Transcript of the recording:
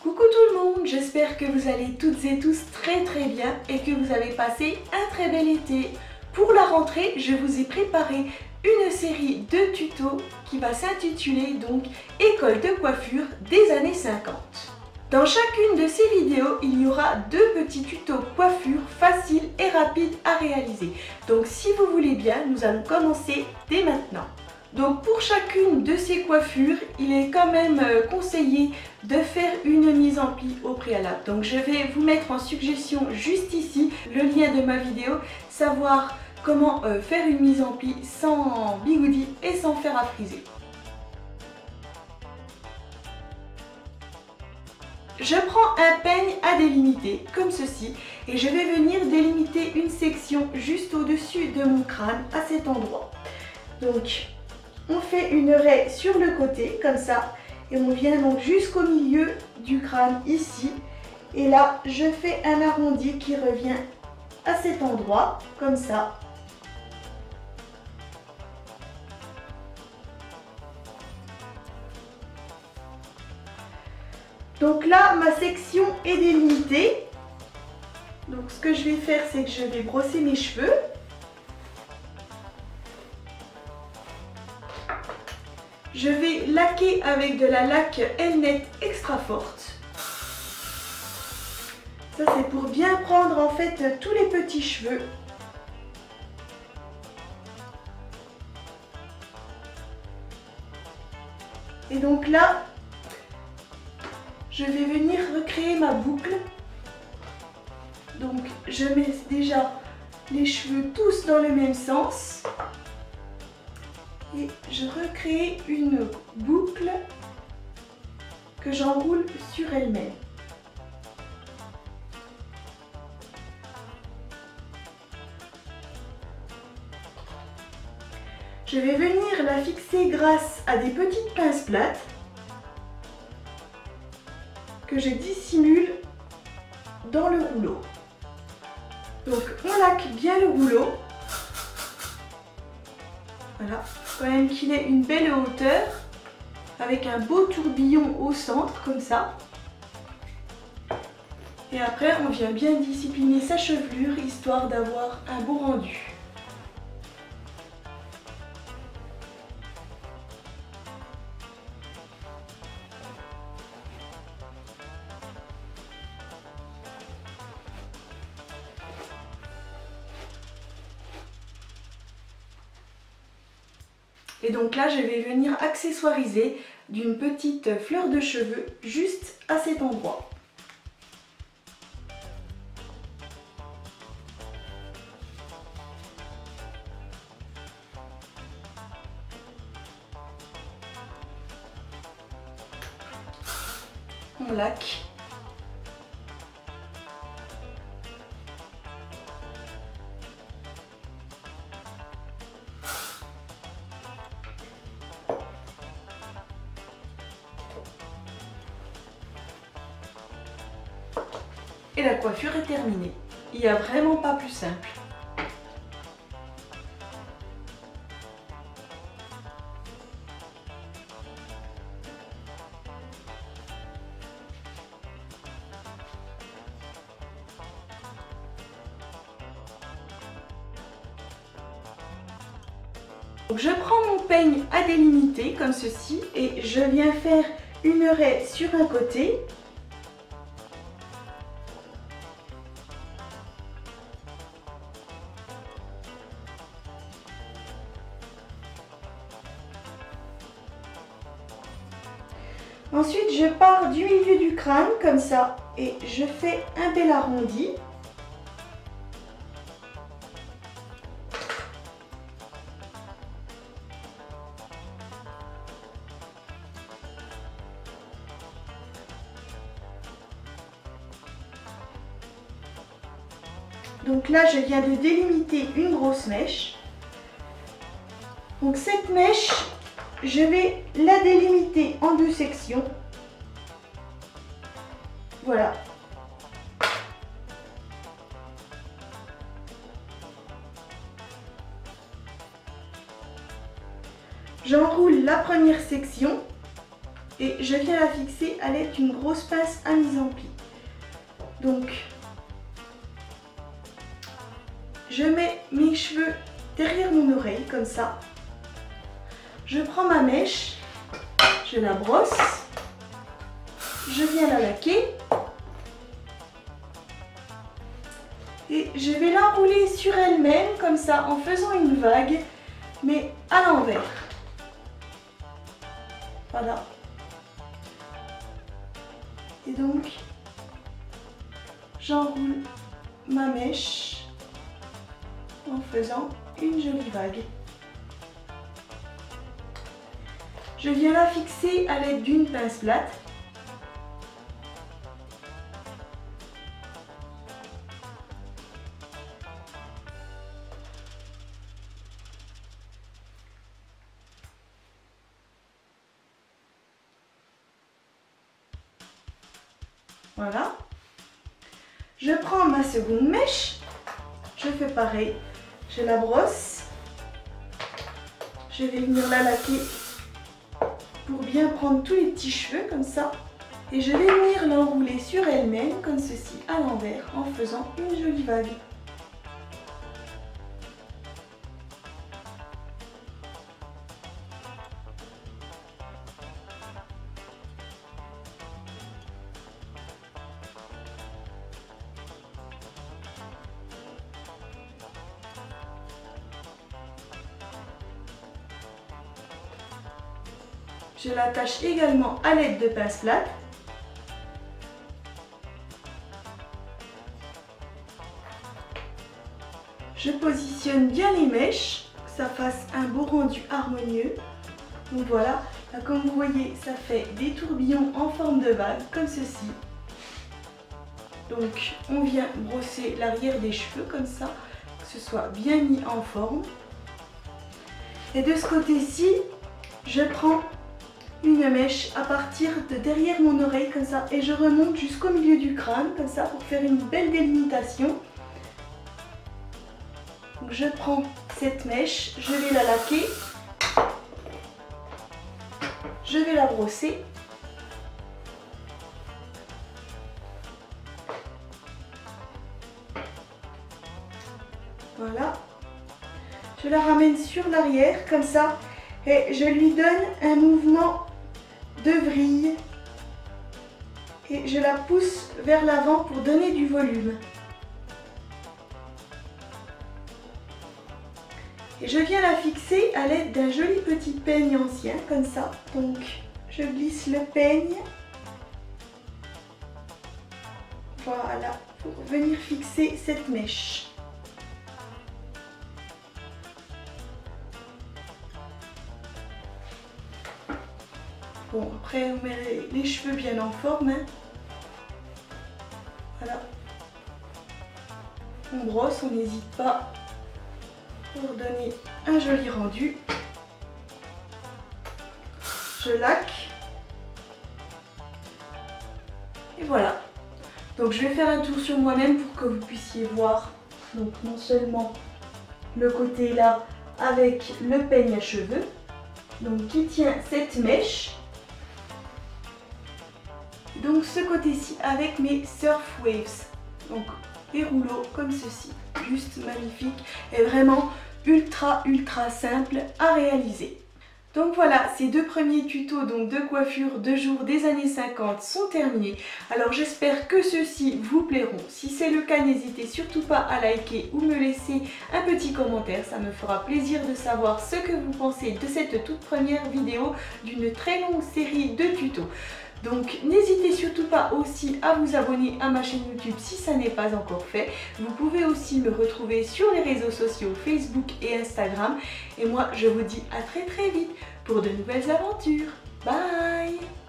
Coucou tout le monde, j'espère que vous allez toutes et tous très bien et que vous avez passé un très bel été. Pour la rentrée, je vous ai préparé une série de tutos qui va s'intituler donc École de coiffure des années 50. Dans chacune de ces vidéos, il y aura deux petits tutos coiffure faciles et rapides à réaliser. Donc si vous voulez bien, nous allons commencer dès maintenant. Donc pour chacune de ces coiffures, il est quand même conseillé de faire une mise en pli au préalable. Donc je vais vous mettre en suggestion juste ici le lien de ma vidéo, savoir comment faire une mise en pli sans bigoudi et sans fer à friser. Je prends un peigne à délimiter comme ceci et je vais venir délimiter une section juste au-dessus de mon crâne à cet endroit. Donc on fait une raie sur le côté comme ça et on vient donc jusqu'au milieu du crâne ici et là je fais un arrondi qui revient à cet endroit comme ça. Donc là ma section est délimitée. Donc ce que je vais faire, c'est que je vais brosser mes cheveux. Je vais laquer avec de la laque Elnet extra forte. Ça c'est pour bien prendre en fait tous les petits cheveux. Et donc là, je vais venir recréer ma boucle. Donc je mets déjà les cheveux tous dans le même sens. Et je recrée une boucle que j'enroule sur elle-même. Je vais venir la fixer grâce à des petites pinces plates que je dissimule dans le rouleau. Donc on laque bien le rouleau. Voilà, quand même qu'il ait une belle hauteur avec un beau tourbillon au centre comme ça. Et après on vient bien discipliner sa chevelure histoire d'avoir un beau rendu. Et donc là, je vais venir accessoiriser d'une petite fleur de cheveux juste à cet endroit. On laque. Et la coiffure est terminée. Il n'y a vraiment pas plus simple. Donc je prends mon peigne à délimiter comme ceci et je viens faire une raie sur un côté. Ensuite, je pars du milieu du crâne, comme ça, et je fais un bel arrondi. Donc là, je viens de délimiter une grosse mèche. Donc cette mèche, je vais la délimiter en deux sections. Voilà. J'enroule la première section et je viens la fixer à l'aide d'une grosse pince à mise en pli. Donc, je mets mes cheveux derrière mon oreille comme ça. Je prends ma mèche, je la brosse, je viens la laquer et je vais l'enrouler sur elle-même comme ça en faisant une vague mais à l'envers. Voilà. Et donc, j'enroule ma mèche en faisant une jolie vague. Je viens la fixer à l'aide d'une pince plate. Voilà. Je prends ma seconde mèche, je fais pareil, je la brosse, je vais venir la laquer pour bien prendre tous les petits cheveux comme ça et je vais venir l'enrouler sur elle-même comme ceci à l'envers en faisant une jolie vague. Je l'attache également à l'aide de pince plate. Je positionne bien les mèches, que ça fasse un beau rendu harmonieux. Donc voilà, là, comme vous voyez, ça fait des tourbillons en forme de vague, comme ceci. Donc on vient brosser l'arrière des cheveux comme ça, que ce soit bien mis en forme. Et de ce côté-ci, je prends une mèche à partir de derrière mon oreille comme ça et je remonte jusqu'au milieu du crâne comme ça pour faire une belle délimitation. Donc je prends cette mèche, je vais la laquer, je vais la brosser. Voilà. Je la ramène sur l'arrière comme ça et je lui donne un mouvement de vrille et je la pousse vers l'avant pour donner du volume. Et je viens la fixer à l'aide d'un joli petit peigne ancien comme ça. Donc je glisse le peigne. Voilà, pour venir fixer cette mèche. Bon, après on met les cheveux bien en forme. Hein. Voilà. On brosse, on n'hésite pas pour donner un joli rendu. Je laque. Et voilà. Donc je vais faire un tour sur moi-même pour que vous puissiez voir. Donc non seulement le côté là avec le peigne à cheveux. Donc qui tient cette mèche. Donc ce côté-ci avec mes surf waves, donc les rouleaux comme ceci, juste magnifique et vraiment ultra simple à réaliser. Donc voilà, ces deux premiers tutos donc de coiffure de jour des années 50 sont terminés. Alors j'espère que ceux-ci vous plairont. Si c'est le cas, n'hésitez surtout pas à liker ou me laisser un petit commentaire. Ça me fera plaisir de savoir ce que vous pensez de cette toute première vidéo d'une très longue série de tutos. Donc n'hésitez surtout pas aussi à vous abonner à ma chaîne YouTube si ça n'est pas encore fait. Vous pouvez aussi me retrouver sur les réseaux sociaux Facebook et Instagram. Et moi je vous dis à très vite pour de nouvelles aventures. Bye!